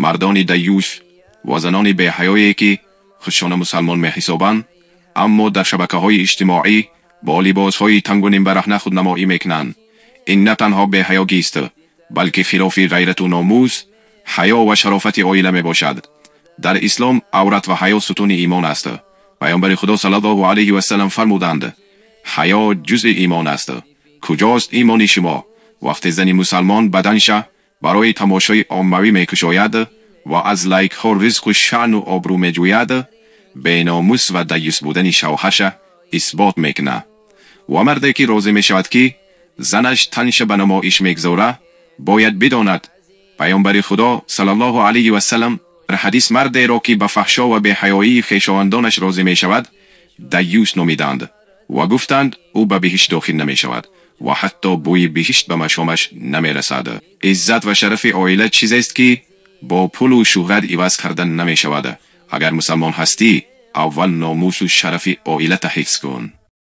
مردان دیوس و زنان بی‌حیایی که خودشان مسلمان می‌حسابند اما در شبکه‌های اجتماعی با لباس‌های تنگ و نیمبرهنه خودنمایی می‌کنند. این نه تنها بی‌حیایی است بلکه خلاف غیرت و ناموس، حیا و شرافت عائله میباشد. در اسلام عورت و حیا ستون ایمان است. پیامبر خدا صلی الله علیه و سلم فرمودند حیا جزء ایمان است. کجاست ایمان شما؟ وقتی زن مسلمان بدنش برای تماشای عاموی میکشاید و از لایک ها رزق و شأن و آبرو میجوید، بی ناموس و دیوس بودن شوهرش اثبات میکنه. و مردی که راضی میشود که زنش تنش به نمایش میگذاره باید بداند پیامبر خدا صلی الله علیه و سلم در حدیث مردی را که به فحشا و بی‌حیایی خویشاوندانش راضی میشود دیوس نامیدند و گفتند او به بهشت داخل نمیشود و حتی بوی بهشت به مشامش نمیرسد. عزت و شرف عائله چیزی است که با پول و شهرت عوض کردن نمیشود. اگر مسلمان هستی اول ناموس و شرف عائله حفظ کن.